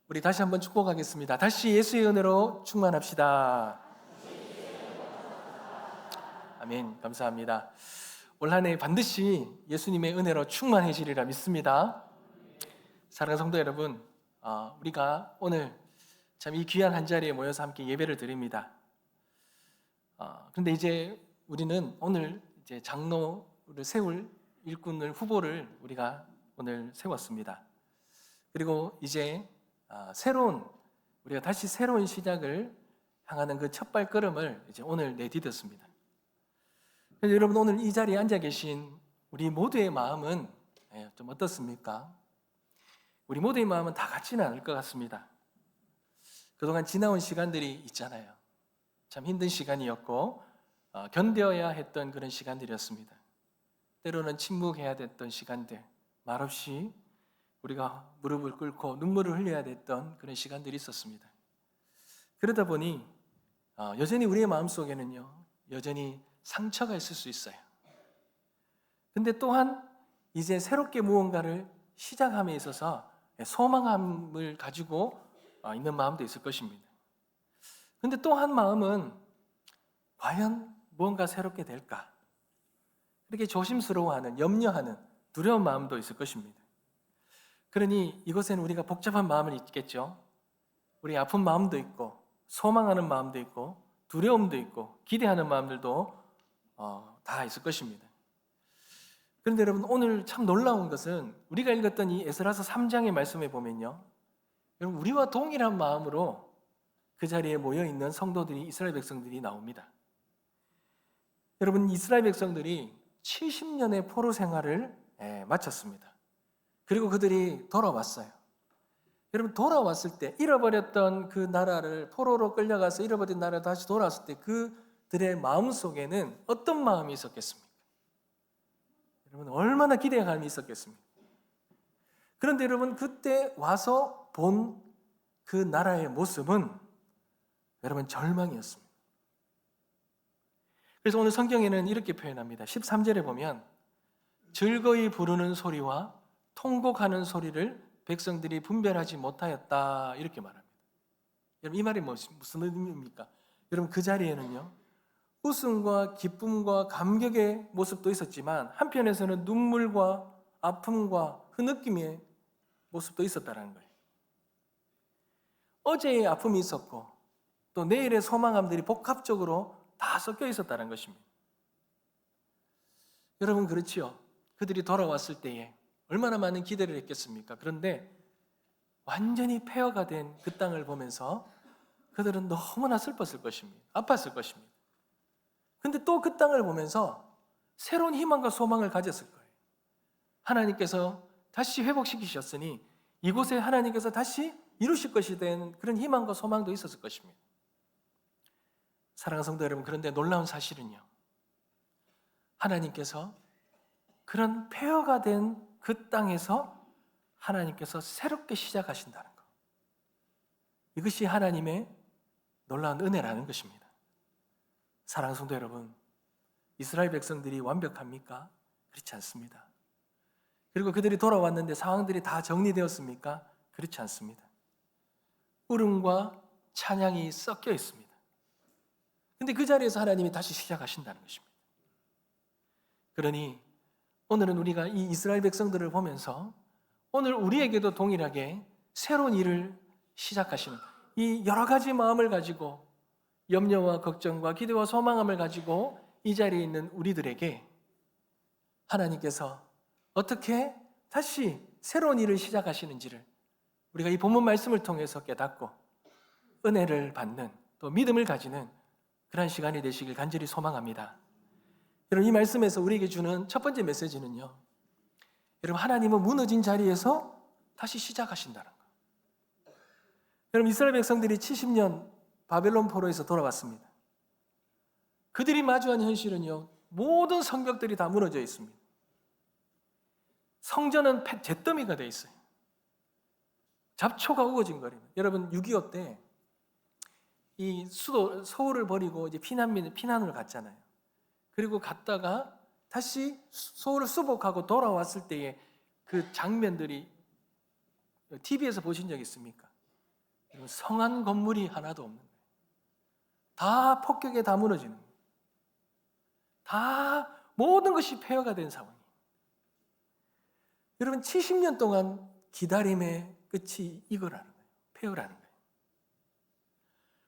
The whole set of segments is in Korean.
우리 다시 한번 축복하겠습니다. 다시 예수의 은혜로 충만합시다. 아멘. 감사합니다. 올 한 해 반드시 예수님의 은혜로 충만해지리라 믿습니다. 사랑하는 성도 여러분, 우리가 오늘 참 이 귀한 한 자리에 모여서 함께 예배를 드립니다. 그런데 이제 우리는 오늘 이제 장로를 세울 일꾼을 후보를 우리가 오늘 세웠습니다. 그리고 이제 우리가 다시 새로운 시작을 향하는 그 첫 발걸음을 이제 오늘 내디뎠습니다. 그래서 여러분, 오늘 이 자리에 앉아 계신 우리 모두의 마음은 좀 어떻습니까? 우리 모두의 마음은 다 같지는 않을 것 같습니다. 그동안 지나온 시간들이 있잖아요. 참 힘든 시간이었고 견뎌야 했던 그런 시간들이었습니다. 때로는 침묵해야 됐던 시간들, 말없이 우리가 무릎을 꿇고 눈물을 흘려야 됐던 그런 시간들이 있었습니다. 그러다 보니 여전히 우리의 마음속에는요, 여전히 상처가 있을 수 있어요. 근데 또한 이제 새롭게 무언가를 시작함에 있어서 소망함을 가지고 있는 마음도 있을 것입니다. 근데 또 한 마음은 과연 무언가 새롭게 될까? 이렇게 조심스러워하는, 염려하는 두려운 마음도 있을 것입니다. 그러니 이곳에는 우리가 복잡한 마음을 있겠죠. 우리 아픈 마음도 있고, 소망하는 마음도 있고, 두려움도 있고, 기대하는 마음들도 다 있을 것입니다. 그런데 여러분, 오늘 참 놀라운 것은 우리가 읽었던 이 에스라서 3장의 말씀에 보면요, 여러분, 우리와 동일한 마음으로 그 자리에 모여있는 성도들이, 이스라엘 백성들이 나옵니다. 여러분, 이스라엘 백성들이 70년의 포로 생활을 마쳤습니다. 그리고 그들이 돌아왔어요. 여러분, 돌아왔을 때 잃어버렸던 그 나라를, 포로로 끌려가서 잃어버린 나라를 다시 돌아왔을 때 그들의 마음속에는 어떤 마음이 있었겠습니까? 여러분, 얼마나 기대감이 있었겠습니까? 그런데 여러분, 그때 와서 본 그 나라의 모습은 여러분, 절망이었습니다. 그래서 오늘 성경에는 이렇게 표현합니다. 13절에 보면 즐거이 부르는 소리와 통곡하는 소리를 백성들이 분별하지 못하였다, 이렇게 말합니다. 여러분, 이 말이 무슨 의미입니까? 여러분, 그 자리에는요, 웃음과 기쁨과 감격의 모습도 있었지만 한편에서는 눈물과 아픔과 흐느낌의 모습도 있었다는 거예요. 어제의 아픔이 있었고 또 내일의 소망함들이 복합적으로 다 섞여 있었다는 것입니다. 여러분, 그렇지요. 그들이 돌아왔을 때에 얼마나 많은 기대를 했겠습니까? 그런데 완전히 폐허가 된 그 땅을 보면서 그들은 너무나 슬펐을 것입니다. 아팠을 것입니다. 근데 또 그 땅을 보면서 새로운 희망과 소망을 가졌을 거예요. 하나님께서 다시 회복시키셨으니 이곳에 하나님께서 다시 이루실 것이 된 그런 희망과 소망도 있었을 것입니다. 사랑하는 성도 여러분, 그런데 놀라운 사실은요, 하나님께서 그런 폐허가 된 그 땅에서 하나님께서 새롭게 시작하신다는 것, 이것이 하나님의 놀라운 은혜라는 것입니다. 사랑하는 성도 여러분, 이스라엘 백성들이 완벽합니까? 그렇지 않습니다. 그리고 그들이 돌아왔는데 상황들이 다 정리되었습니까? 그렇지 않습니다. 울음과 찬양이 섞여 있습니다. 근데 그 자리에서 하나님이 다시 시작하신다는 것입니다. 그러니 오늘은 우리가 이 이스라엘 백성들을 보면서 오늘 우리에게도 동일하게 새로운 일을 시작하시는, 이 여러 가지 마음을 가지고 염려와 걱정과 기대와 소망함을 가지고 이 자리에 있는 우리들에게 하나님께서 어떻게 다시 새로운 일을 시작하시는지를 우리가 이 본문 말씀을 통해서 깨닫고 은혜를 받는, 또 믿음을 가지는 그런 시간이 되시길 간절히 소망합니다. 여러분, 이 말씀에서 우리에게 주는 첫 번째 메시지는요, 여러분, 하나님은 무너진 자리에서 다시 시작하신다는 거. 여러분, 이스라엘 백성들이 70년 바벨론 포로에서 돌아왔습니다. 그들이 마주한 현실은요, 모든 성벽들이 다 무너져 있습니다. 성전은 잿더미가 되어 있어요. 잡초가 우거진 거리는. 여러분, 6.25 때 이 서울을 버리고 이제 피난을 갔잖아요. 그리고 갔다가 다시 서울을 수복하고 돌아왔을 때의 그 장면들이 TV에서 보신 적 있습니까? 성한 건물이 하나도 없는 거예요. 다 폭격에 다 무너지는 거예요. 다 모든 것이 폐허가 된 상황이에요. 여러분 70년 동안 기다림의 끝이 이거라는 거예요. 폐허라는 거예요.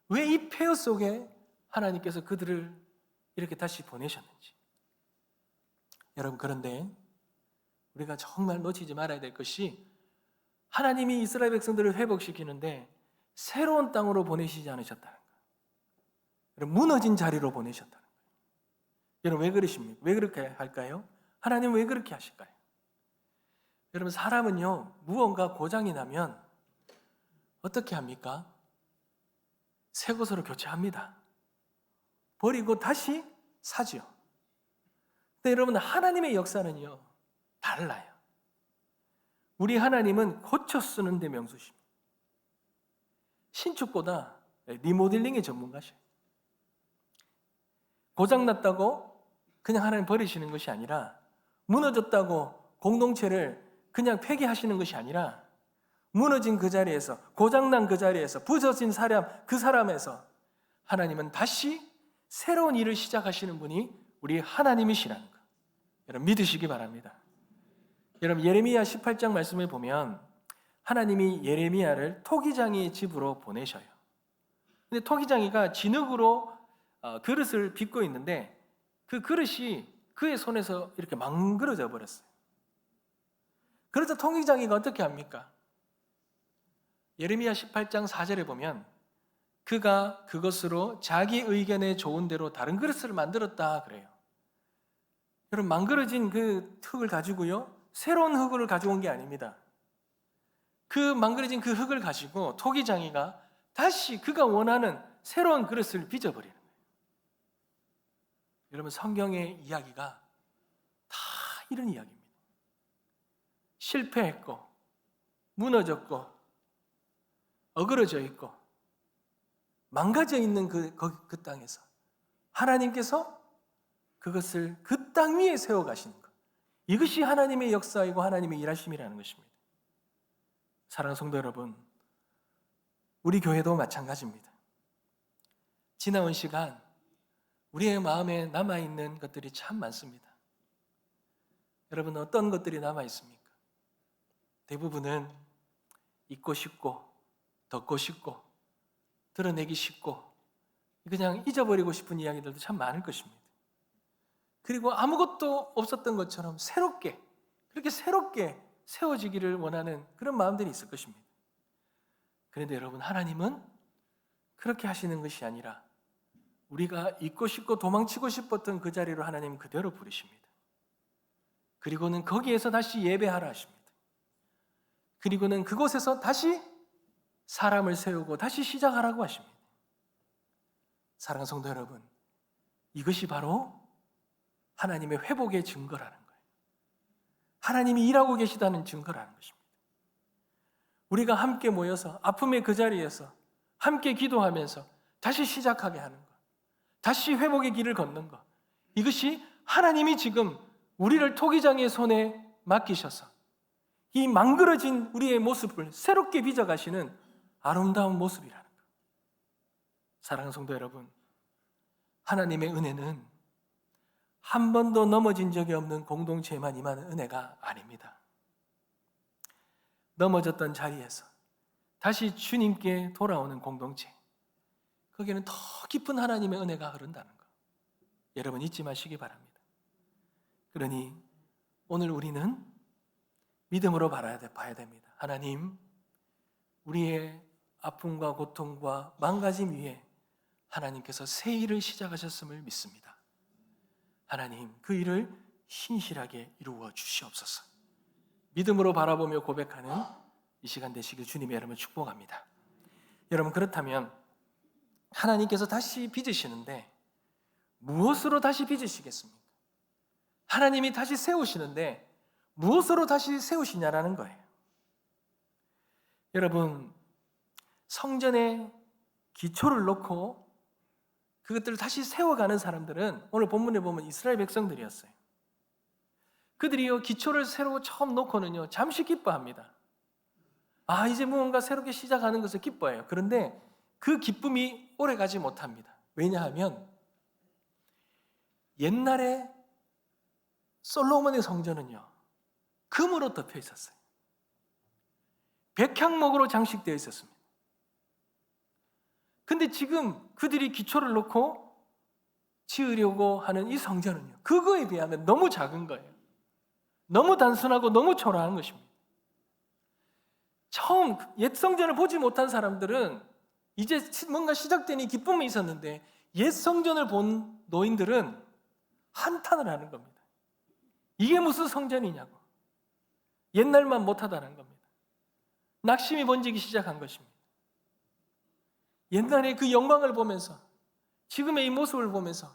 왜 이 폐허 속에 하나님께서 그들을 이렇게 다시 보내셨는지. 여러분 그런데 우리가 정말 놓치지 말아야 될 것이 하나님이 이스라엘 백성들을 회복시키는데 새로운 땅으로 보내시지 않으셨다는 거예요. 여러분 무너진 자리로 보내셨다는 거예요. 여러분 왜 그러십니까? 왜 그렇게 할까요? 하나님 왜 그렇게 하실까요? 여러분 사람은요 무언가 고장이 나면 어떻게 합니까? 새 것으로 교체합니다. 버리고 다시 사죠. 근데 여러분 하나님의 역사는요 달라요. 우리 하나님은 고쳐 쓰는 데 명수십니다. 신축보다 리모델링의 전문가셔요. 고장났다고 그냥 하나님 버리시는 것이 아니라, 무너졌다고 공동체를 그냥 폐기하시는 것이 아니라, 무너진 그 자리에서, 고장난 그 자리에서, 부서진 사람, 그 사람에서 하나님은 다시 새로운 일을 시작하시는 분이 우리 하나님이시라는 것, 여러분 믿으시기 바랍니다. 여러분 예레미야 18장 말씀을 보면 하나님이 예레미야를 토기장이의 집으로 보내셔요. 근데 토기장이가 진흙으로 그릇을 빚고 있는데 그 그릇이 그의 손에서 이렇게 망그러져 버렸어요. 그래서 토기장이가 어떻게 합니까? 예레미야 18장 4절에 보면 그가 그것으로 자기 의견에 좋은 대로 다른 그릇을 만들었다 그래요. 여러분 망그러진 그 흙을 가지고요 새로운 흙을 가져온 게 아닙니다. 그 망그러진 그 흙을 가지고 토기장이가 다시 그가 원하는 새로운 그릇을 빚어버리는 거예요. 여러분 성경의 이야기가 다 이런 이야기입니다. 실패했고 무너졌고 어그러져 있고 망가져 있는 그 땅에서 하나님께서 그것을 그 땅 위에 세워 가시는 것, 이것이 하나님의 역사이고 하나님의 일하심이라는 것입니다. 사랑하는 성도 여러분, 우리 교회도 마찬가지입니다. 지나온 시간 우리의 마음에 남아있는 것들이 참 많습니다. 여러분 어떤 것들이 남아있습니까? 대부분은 잊고 싶고 덮고 싶고 드러내기 쉽고 그냥 잊어버리고 싶은 이야기들도 참 많을 것입니다. 그리고 아무것도 없었던 것처럼 새롭게, 그렇게 새롭게 세워지기를 원하는 그런 마음들이 있을 것입니다. 그런데 여러분 하나님은 그렇게 하시는 것이 아니라 우리가 잊고 싶고 도망치고 싶었던 그 자리로 하나님 그대로 부르십니다. 그리고는 거기에서 다시 예배하라 하십니다. 그리고는 그곳에서 다시 사람을 세우고 다시 시작하라고 하십니다. 사랑하는 성도 여러분, 이것이 바로 하나님의 회복의 증거라는 거예요. 하나님이 일하고 계시다는 증거라는 것입니다. 우리가 함께 모여서 아픔의 그 자리에서 함께 기도하면서 다시 시작하게 하는 것, 다시 회복의 길을 걷는 것, 이것이 하나님이 지금 우리를 토기장의 손에 맡기셔서 이 망그러진 우리의 모습을 새롭게 빚어가시는 아름다운 모습이라는 것. 사랑하는 성도 여러분, 하나님의 은혜는 한 번도 넘어진 적이 없는 공동체에만 임하는 은혜가 아닙니다. 넘어졌던 자리에서 다시 주님께 돌아오는 공동체, 거기에는 더 깊은 하나님의 은혜가 흐른다는 것, 여러분 잊지 마시기 바랍니다. 그러니 오늘 우리는 믿음으로 봐야 됩니다. 하나님, 우리의 아픔과 고통과 망가짐 위에 하나님께서 새 일을 시작하셨음을 믿습니다. 하나님, 그 일을 신실하게 이루어 주시옵소서. 믿음으로 바라보며 고백하는 이 시간 되시길 주님의 이름으로 축복합니다. 여러분 그렇다면 하나님께서 다시 빚으시는데 무엇으로 다시 빚으시겠습니까? 하나님이 다시 세우시는데 무엇으로 다시 세우시냐라는 거예요. 여러분 성전에 기초를 놓고 그것들을 다시 세워가는 사람들은 오늘 본문에 보면 이스라엘 백성들이었어요. 그들이요 기초를 새로 처음 놓고는요 잠시 기뻐합니다. 이제 무언가 새롭게 시작하는 것을 기뻐해요. 그런데 그 기쁨이 오래가지 못합니다. 왜냐하면 옛날에 솔로몬의 성전은요, 금으로 덮여 있었어요. 백향목으로 장식되어 있었습니다. 근데 지금 그들이 기초를 놓고 지으려고 하는 이 성전은요, 그거에 비하면 너무 작은 거예요. 너무 단순하고 너무 초라한 것입니다. 처음 옛 성전을 보지 못한 사람들은 이제 뭔가 시작되니 기쁨이 있었는데, 옛 성전을 본 노인들은 한탄을 하는 겁니다. 이게 무슨 성전이냐고. 옛날만 못하다는 겁니다. 낙심이 번지기 시작한 것입니다. 옛날에 그 영광을 보면서, 지금의 이 모습을 보면서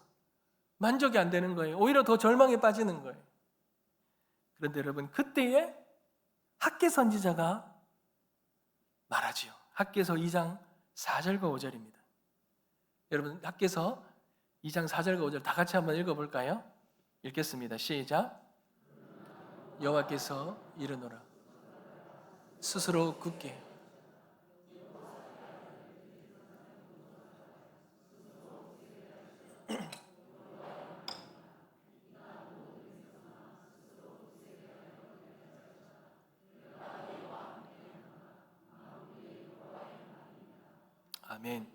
만족이 안 되는 거예요. 오히려 더 절망에 빠지는 거예요. 그런데 여러분, 그때에 학개 선지자가 말하지요. 학개서 2장 4절과 5절입니다. 여러분, 학개서 2장 4절과 5절 다 같이 한번 읽어볼까요? 읽겠습니다. 시작. 여호와께서 이르노라, 스스로 굳게 아멘.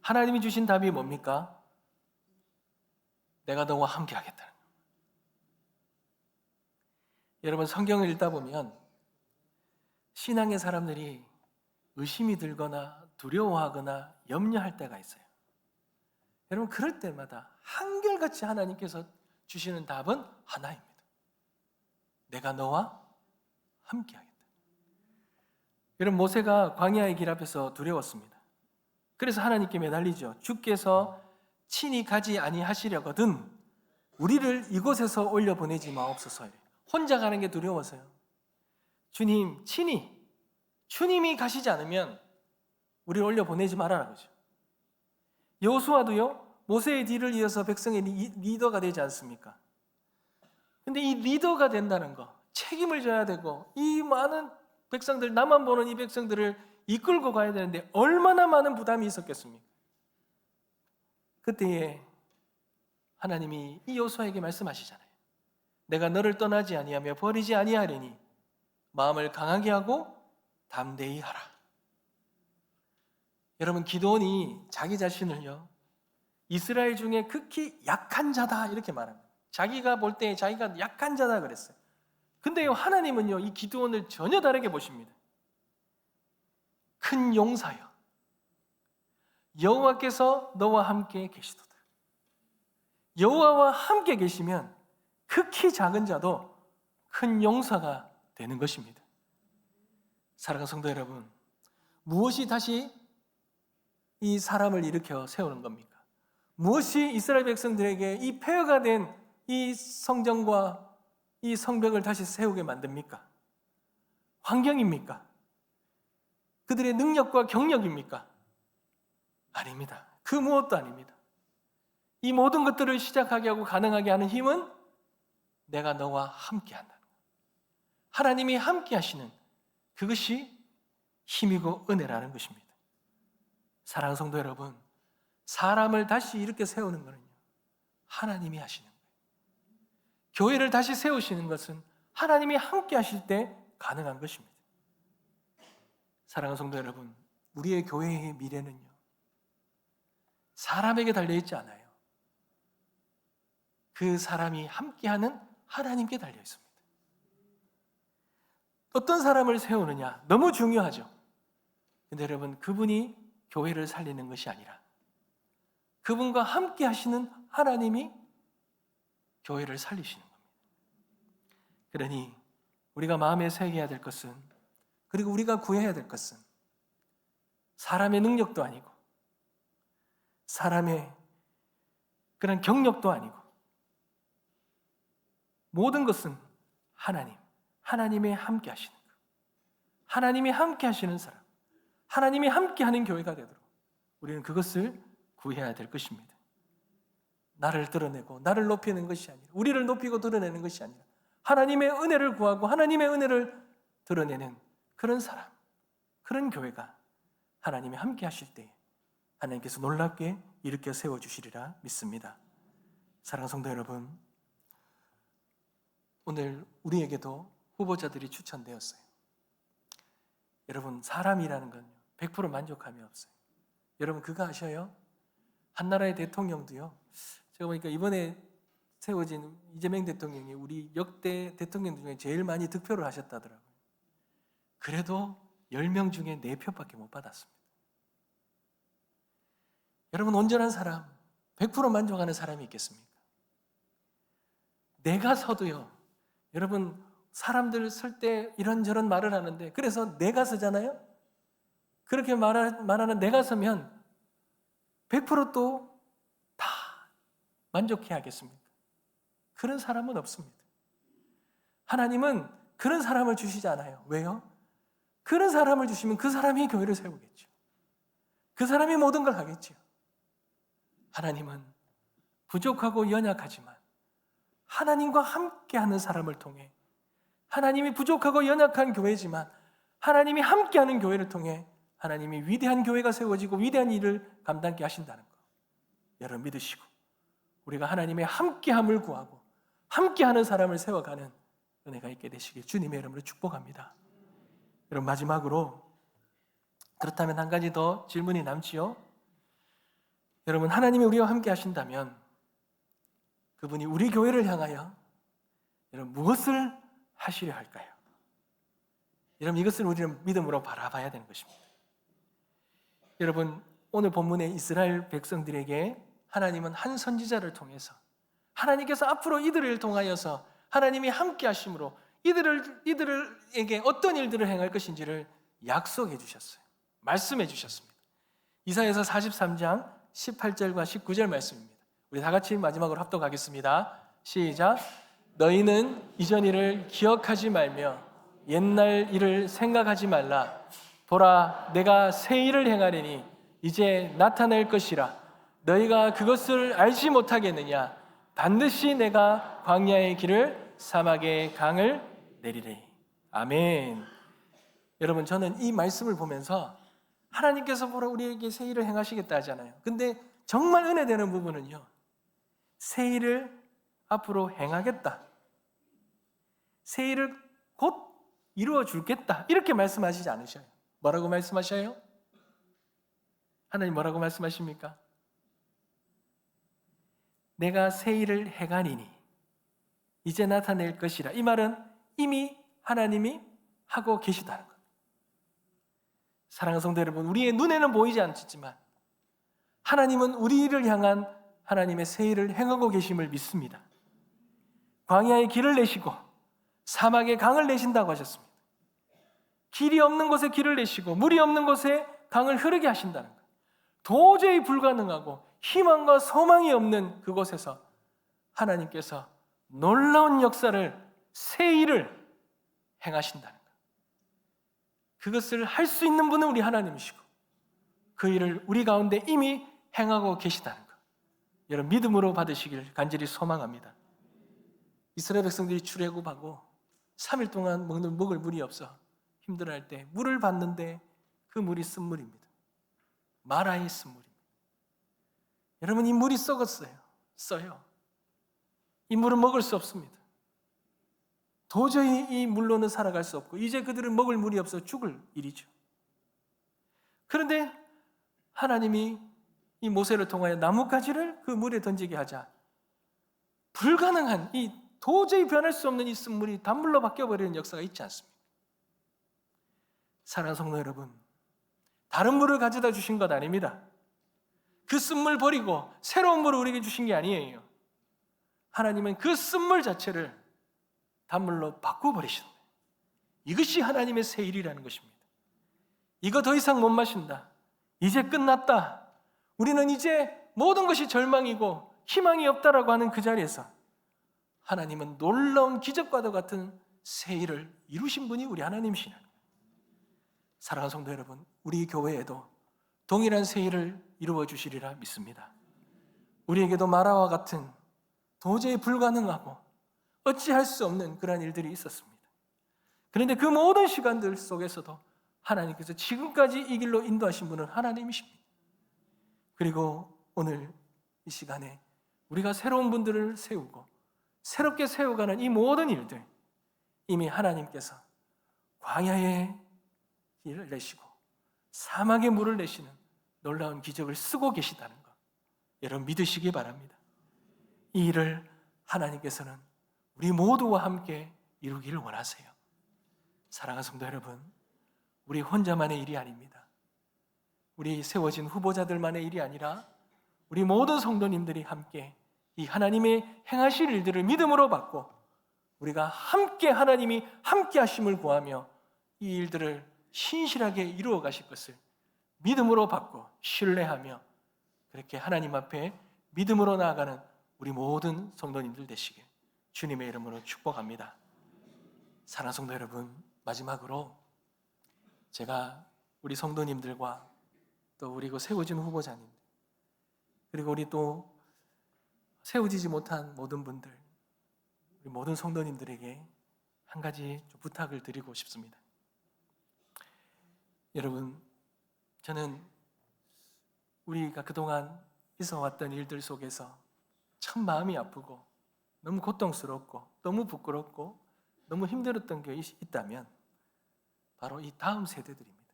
하나님이 주신 답이 뭡니까? 내가 너와 함께 하겠다는 거예요. 여러분, 성경을 읽다 보면 신앙의 사람들이 의심이 들거나 두려워하거나 염려할 때가 있어요. 여러분, 그럴 때마다 한결같이 하나님께서 주시는 답은 하나입니다. 내가 너와 함께 하겠다. 여러분, 모세가 광야의 길 앞에서 두려웠습니다. 그래서 하나님께 매달리죠. 주께서 친히 가지 아니하시려거든 우리를 이곳에서 올려보내지 마옵소서. 혼자 가는 게 두려워서요. 주님, 친히 주님이 가시지 않으면 우리를 올려보내지 말아라 그러죠. 여호수아도요, 모세의 뒤를 이어서 백성의 리더가 되지 않습니까? 근데 이 리더가 된다는 거, 책임을 져야 되고, 이 많은 백성들, 나만 보는 이 백성들을 이끌고 가야 되는데 얼마나 많은 부담이 있었겠습니까? 그때에 하나님이 이 여호수아에게 말씀하시잖아요. 내가 너를 떠나지 아니하며 버리지 아니하리니 마음을 강하게 하고 담대히 하라. 여러분, 기드온이 자기 자신을요, 이스라엘 중에 극히 약한 자다 이렇게 말합니다. 자기가 볼 때 자기가 약한 자다 그랬어요. 근데 하나님은요, 이 기드온을 전혀 다르게 보십니다. 큰 용사여, 여호와께서 너와 함께 계시도다. 여호와와 함께 계시면 극히 작은 자도 큰 용사가 되는 것입니다. 사랑하는 성도 여러분, 무엇이 다시 이 사람을 일으켜 세우는 겁니까? 무엇이 이스라엘 백성들에게 이 폐허가 된 이 성전과 이 성벽을 다시 세우게 만듭니까? 환경입니까? 그들의 능력과 경력입니까? 아닙니다. 그 무엇도 아닙니다. 이 모든 것들을 시작하게 하고 가능하게 하는 힘은 내가 너와 함께 한다는 것. 하나님이 함께 하시는 그것이 힘이고 은혜라는 것입니다. 사랑하는 성도 여러분, 사람을 다시 이렇게 세우는 것은요, 하나님이 하시는 거예요. 교회를 다시 세우시는 것은 하나님이 함께 하실 때 가능한 것입니다. 사랑하는 성도 여러분, 우리의 교회의 미래는요, 사람에게 달려있지 않아요. 그 사람이 함께하는 하나님께 달려 있습니다. 어떤 사람을 세우느냐 너무 중요하죠. 근데 여러분, 그분이 교회를 살리는 것이 아니라 그분과 함께 하시는 하나님이 교회를 살리시는 겁니다. 그러니 우리가 마음에 새겨야 될 것은, 그리고 우리가 구해야 될 것은 사람의 능력도 아니고 사람의 그런 경력도 아니고, 모든 것은 하나님의 함께 하시는 것, 하나님이 함께 하시는 사람, 하나님이 함께 하는 교회가 되도록 우리는 그것을 구해야 될 것입니다. 나를 드러내고 나를 높이는 것이 아니라, 우리를 높이고 드러내는 것이 아니라 하나님의 은혜를 구하고 하나님의 은혜를 드러내는 그런 사람, 그런 교회가 하나님이 함께 하실 때 하나님께서 놀랍게 일으켜 세워주시리라 믿습니다. 사랑하는 성도 여러분, 오늘 우리에게도 후보자들이 추천되었어요. 여러분, 사람이라는 건 100% 만족함이 없어요. 여러분, 그거 아셔요? 한 나라의 대통령도요, 제가 보니까 이번에 세워진 이재명 대통령이 우리 역대 대통령 중에 제일 많이 득표를 하셨다더라고요. 그래도 10명 중에 4표밖에 못 받았습니다. 여러분, 온전한 사람, 100% 만족하는 사람이 있겠습니까? 내가 서도요, 여러분, 사람들 설 때 이런저런 말을 하는데, 그래서 내가 서잖아요? 그렇게 말하는 내가 서면 100%또 다 만족해야 하겠습니까? 그런 사람은 없습니다. 하나님은 그런 사람을 주시지 않아요. 왜요? 그런 사람을 주시면 그 사람이 교회를 세우겠죠. 그 사람이 모든 걸 하겠죠. 하나님은 부족하고 연약하지만 하나님과 함께하는 사람을 통해, 하나님이 부족하고 연약한 교회지만 하나님이 함께하는 교회를 통해 하나님이 위대한 교회가 세워지고 위대한 일을 감당케 하신다는 것, 여러분 믿으시고 우리가 하나님의 함께함을 구하고 함께하는 사람을 세워가는 은혜가 있게 되시길 주님의 이름으로 축복합니다. 여러분, 마지막으로 그렇다면 한 가지 더 질문이 남지요. 여러분, 하나님이 우리와 함께 하신다면 그분이 우리 교회를 향하여 여러분 무엇을 하시려 할까요? 여러분, 이것을 우리는 믿음으로 바라봐야 되는 것입니다. 여러분, 오늘 본문의 이스라엘 백성들에게 하나님은 한 선지자를 통해서 하나님께서 앞으로 이들을 통하여서 하나님이 함께 하심으로 이들에게 어떤 일들을 행할 것인지를 약속해 주셨어요. 말씀해 주셨습니다. 이사야서 43장 18절과 19절 말씀입니다. 우리 다 같이 마지막으로 합독하겠습니다. 시작. 너희는 이전 일을 기억하지 말며 옛날 일을 생각하지 말라. 보라, 내가 새 일을 행하리니 이제 나타낼 것이라. 너희가 그것을 알지 못하겠느냐? 반드시 내가 광야의 길을 사막의 강을 내리리. 아멘. 여러분, 저는 이 말씀을 보면서 하나님께서 보라 우리에게 새 일을 행하시겠다 하잖아요. 근데 정말 은혜되는 부분은요, 새 일을 앞으로 행하겠다, 새 일을 곧 이루어 줄겠다, 이렇게 말씀하시지 않으셔요. 뭐라고 말씀하셔요? 하나님 뭐라고 말씀하십니까? 내가 새 일을 행하리니 이제 나타낼 것이라. 이 말은 이미 하나님이 하고 계시다는 것. 사랑하는 성도 여러분, 우리의 눈에는 보이지 않지만 하나님은 우리를 향한 하나님의 새 일을 행하고 계심을 믿습니다. 광야의 길을 내시고 사막의 강을 내신다고 하셨습니다. 길이 없는 곳에 길을 내시고 물이 없는 곳에 강을 흐르게 하신다는 것. 도저히 불가능하고 희망과 소망이 없는 그곳에서 하나님께서 놀라운 역사를, 새 일을 행하신다는 것. 그것을 할 수 있는 분은 우리 하나님이시고 그 일을 우리 가운데 이미 행하고 계시다는 것, 여러분 믿음으로 받으시길 간절히 소망합니다. 이스라엘 백성들이 출애굽하고 3일 동안 먹을 물이 없어 힘들어할 때 물을 받는데 그 물이 쓴물입니다. 마라의 쓴물입니다. 여러분, 이 물이 써요. 이 물은 먹을 수 없습니다. 도저히 이 물로는 살아갈 수 없고 이제 그들은 먹을 물이 없어 죽을 일이죠. 그런데 하나님이 이 모세를 통하여 나뭇가지를 그 물에 던지게 하자 불가능한, 이 도저히 변할 수 없는 이 쓴물이 단물로 바뀌어버리는 역사가 있지 않습니까? 사랑하는 성도 여러분, 다른 물을 가져다 주신 것 아닙니다. 그 쓴물 버리고 새로운 물을 우리에게 주신 게 아니에요. 하나님은 그 쓴물 자체를 단물로 바꿔버리시는 거예요. 이것이 하나님의 새 일이라는 것입니다. 이거 더 이상 못 마신다, 이제 끝났다, 우리는 이제 모든 것이 절망이고 희망이 없다라고 하는 그 자리에서 하나님은 놀라운 기적과도 같은 새 일을 이루신 분이 우리 하나님이시라는 거예요. 사랑하는 성도 여러분, 우리 교회에도 동일한 새 일을 이루어 주시리라 믿습니다. 우리에게도 마라와 같은 도저히 불가능하고 어찌할 수 없는 그러한 일들이 있었습니다. 그런데 그 모든 시간들 속에서도 하나님께서 지금까지 이 길로 인도하신 분은 하나님이십니다. 그리고 오늘 이 시간에 우리가 새로운 분들을 세우고 새롭게 세워가는 이 모든 일들, 이미 하나님께서 광야에 일을 내시고 사막에 물을 내시는 놀라운 기적을 쓰고 계시다는 것, 여러분 믿으시기 바랍니다. 이 일을 하나님께서는 우리 모두와 함께 이루기를 원하세요. 사랑하는 성도 여러분, 우리 혼자만의 일이 아닙니다. 우리 세워진 후보자들만의 일이 아니라 우리 모든 성도님들이 함께 이 하나님의 행하실 일들을 믿음으로 받고 우리가 함께 하나님이 함께 하심을 구하며 이 일들을 신실하게 이루어 가실 것을 믿음으로 받고 신뢰하며 그렇게 하나님 앞에 믿음으로 나아가는 우리 모든 성도님들 되시길 주님의 이름으로 축복합니다. 사랑하는 성도 여러분, 마지막으로 제가 우리 성도님들과 또 우리 그 세워진 후보자님들, 그리고 우리 또 세워지지 못한 모든 분들, 우리 모든 성도님들에게 한 가지 좀 부탁을 드리고 싶습니다. 여러분, 저는 우리가 그동안 있어왔던 일들 속에서 참 마음이 아프고 너무 고통스럽고 너무 부끄럽고 너무 힘들었던 게 있다면 바로 이 다음 세대들입니다.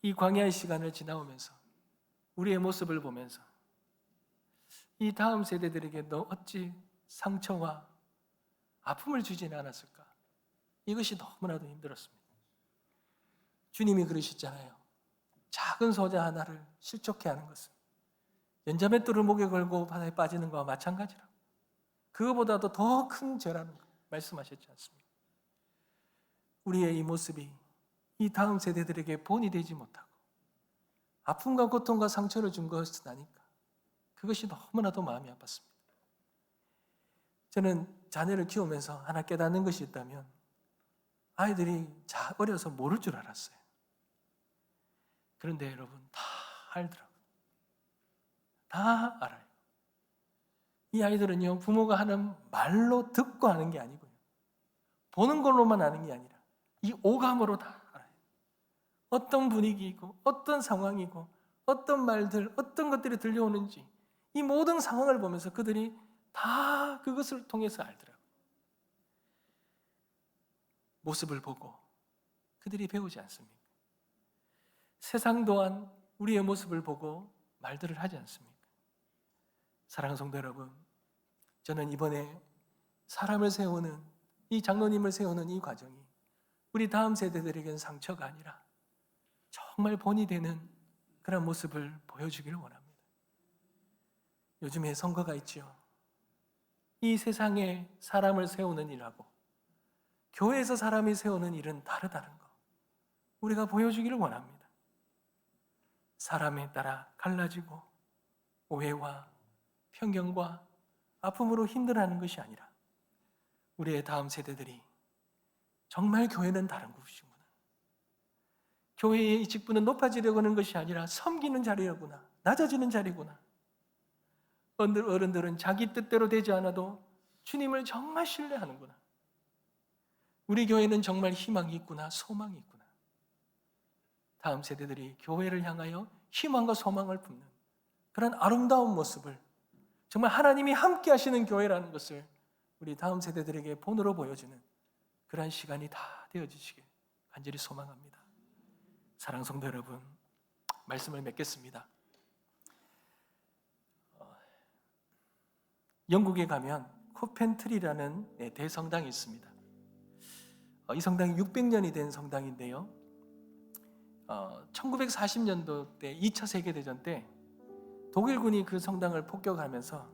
이 광야의 시간을 지나오면서 우리의 모습을 보면서 이 다음 세대들에게 너 어찌 상처와 아픔을 주지는 않았을까? 이것이 너무나도 힘들었습니다. 주님이 그러셨잖아요. 작은 소자 하나를 실족해 하는 것은 연자맷돌을 목에 걸고 바다에 빠지는 것과 마찬가지라고. 그거보다도 더 큰 죄라는 것 말씀하셨지 않습니까? 우리의 이 모습이 이 다음 세대들에게 본이 되지 못하고 아픔과 고통과 상처를 준 것은 아니까 그것이 너무나도 마음이 아팠습니다. 저는 자녀를 키우면서 하나 깨닫는 것이 있다면 아이들이 어려서 모를 줄 알았어요. 그런데 여러분 다 알더라고요. 다 알아요. 이 아이들은요, 부모가 하는 말로 듣고 하는 게 아니고요, 보는 걸로만 아는 게 아니라 이 오감으로 다 알아요. 어떤 분위기이고 어떤 상황이고 어떤 말들, 어떤 것들이 들려오는지 이 모든 상황을 보면서 그들이 다 그것을 통해서 알더라고요. 모습을 보고 그들이 배우지 않습니까? 세상 또한 우리의 모습을 보고 말들을 하지 않습니까? 사랑하는 성도 여러분, 저는 이번에 사람을 세우는 이 장로님을 세우는 이 과정이 우리 다음 세대들에게는 상처가 아니라 정말 본이 되는 그런 모습을 보여주기를 원합니다. 요즘에 선거가 있지요. 이 세상에 사람을 세우는 일하고 교회에서 사람이 세우는 일은 다르다는 거 우리가 보여주기를 원합니다. 사람에 따라 갈라지고 오해와 편견과 아픔으로 힘들어하는 것이 아니라 우리의 다음 세대들이 정말 교회는 다른 곳이구나, 교회의 직분은 높아지려고 하는 것이 아니라 섬기는 자리로구나, 낮아지는 자리구나, 어른들은 자기 뜻대로 되지 않아도 주님을 정말 신뢰하는구나, 우리 교회는 정말 희망이 있구나, 소망이 있구나, 다음 세대들이 교회를 향하여 희망과 소망을 품는 그런 아름다운 모습을, 정말 하나님이 함께 하시는 교회라는 것을 우리 다음 세대들에게 본으로 보여주는 그러한 시간이 다 되어지시길 간절히 소망합니다. 사랑하는 성도 여러분, 말씀을 맺겠습니다. 영국에 가면 코펜트리라는 대성당이 있습니다. 이 성당이 600년이 된 성당인데요, 1940년도 때 2차 세계대전 때 독일군이 그 성당을 폭격하면서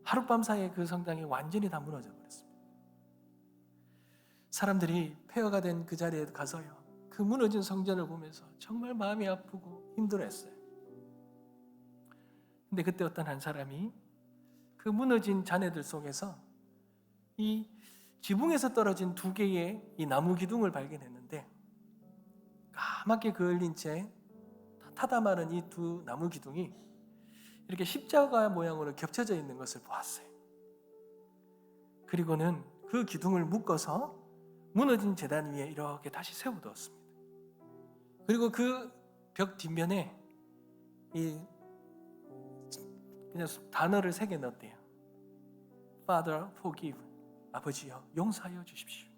하룻밤 사이에 그 성당이 완전히 다 무너져 버렸습니다. 사람들이 폐허가 된 그 자리에 가서요, 그 무너진 성전을 보면서 정말 마음이 아프고 힘들어했어요. 근데 그때 어떤 한 사람이 그 무너진 잔해들 속에서 이 지붕에서 떨어진 2개의 이 나무 기둥을 발견했는데, 까맣게 그을린 채 타다 마른 이 2 나무 기둥이 이렇게 십자가 모양으로 겹쳐져 있는 것을 보았어요. 그리고는 그 기둥을 묶어서 무너진 제단 위에 이렇게 다시 세워두었습니다. 그리고 그 벽 뒷면에 그냥 단어를 3개 넣었대요. Father, forgive. 아버지여, 용서하여 주십시오.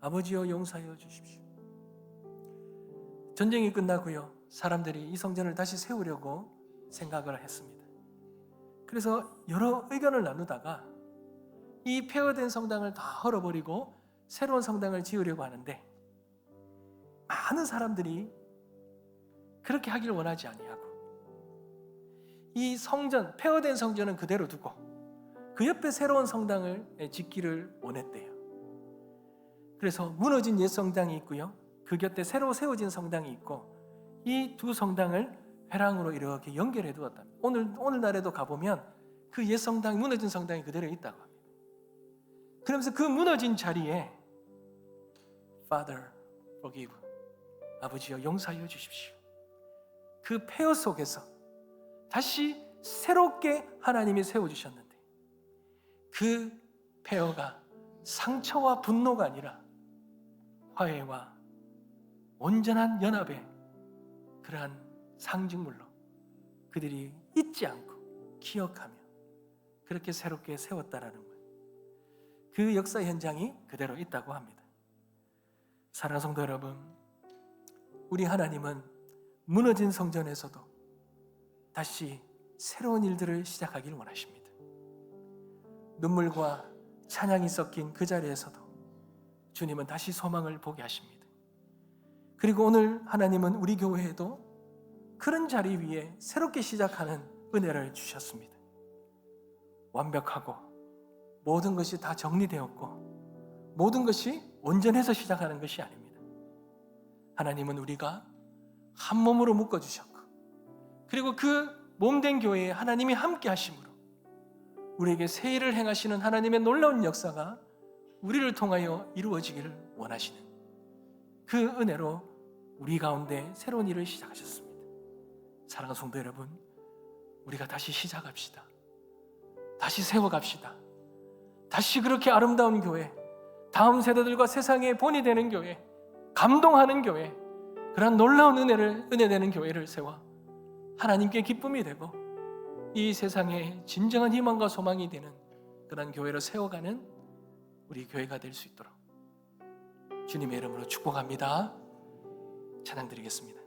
아버지여, 용서하여 주십시오. 전쟁이 끝나고요, 사람들이 이 성전을 다시 세우려고 생각을 했습니다. 그래서 여러 의견을 나누다가 이 폐허된 성당을 다 헐어버리고 새로운 성당을 지으려고 하는데, 많은 사람들이 그렇게 하기를 원하지 아니하고 이 성전, 폐허된 성전은 그대로 두고 그 옆에 새로운 성당을 짓기를 원했대요. 그래서 무너진 옛 성당이 있고요, 그 곁에 새로 세워진 성당이 있고, 이 두 성당을 회랑으로 이렇게 연결해 두었답니다. 오늘날에도 가보면 그 옛 성당, 무너진 성당이 그대로 있다고 합니다. 그러면서 그 무너진 자리에 Father, forgive. 아버지여, 용서하여 주십시오. 그 폐허 속에서 다시 새롭게 하나님이 세워주셨는데, 그 폐허가 상처와 분노가 아니라 화해와 온전한 연합의 그러한 상징물로 그들이 잊지 않고 기억하며 그렇게 새롭게 세웠다라는 거예요. 그 역사 현장이 그대로 있다고 합니다. 사랑하는 성도 여러분, 우리 하나님은 무너진 성전에서도 다시 새로운 일들을 시작하기를 원하십니다. 눈물과 찬양이 섞인 그 자리에서도 주님은 다시 소망을 보게 하십니다. 그리고 오늘 하나님은 우리 교회에도 그런 자리 위에 새롭게 시작하는 은혜를 주셨습니다. 완벽하고 모든 것이 다 정리되었고 모든 것이 온전해서 시작하는 것이 아닙니다. 하나님은 우리가 한 몸으로 묶어주셨고, 그리고 그 몸된 교회에 하나님이 함께 하심으로 우리에게 새 일을 행하시는 하나님의 놀라운 역사가 우리를 통하여 이루어지기를 원하시는 그 은혜로 우리 가운데 새로운 일을 시작하셨습니다. 사랑하는 성도 여러분, 우리가 다시 시작합시다. 다시 세워갑시다. 다시 그렇게 아름다운 교회, 다음 세대들과 세상의 본이 되는 교회, 감동하는 교회, 그런 놀라운 은혜 되는 교회를 세워 하나님께 기쁨이 되고 이 세상에 진정한 희망과 소망이 되는 그런 교회를 세워가는 우리 교회가 될 수 있도록 주님의 이름으로 축복합니다. 찬양 드리겠습니다.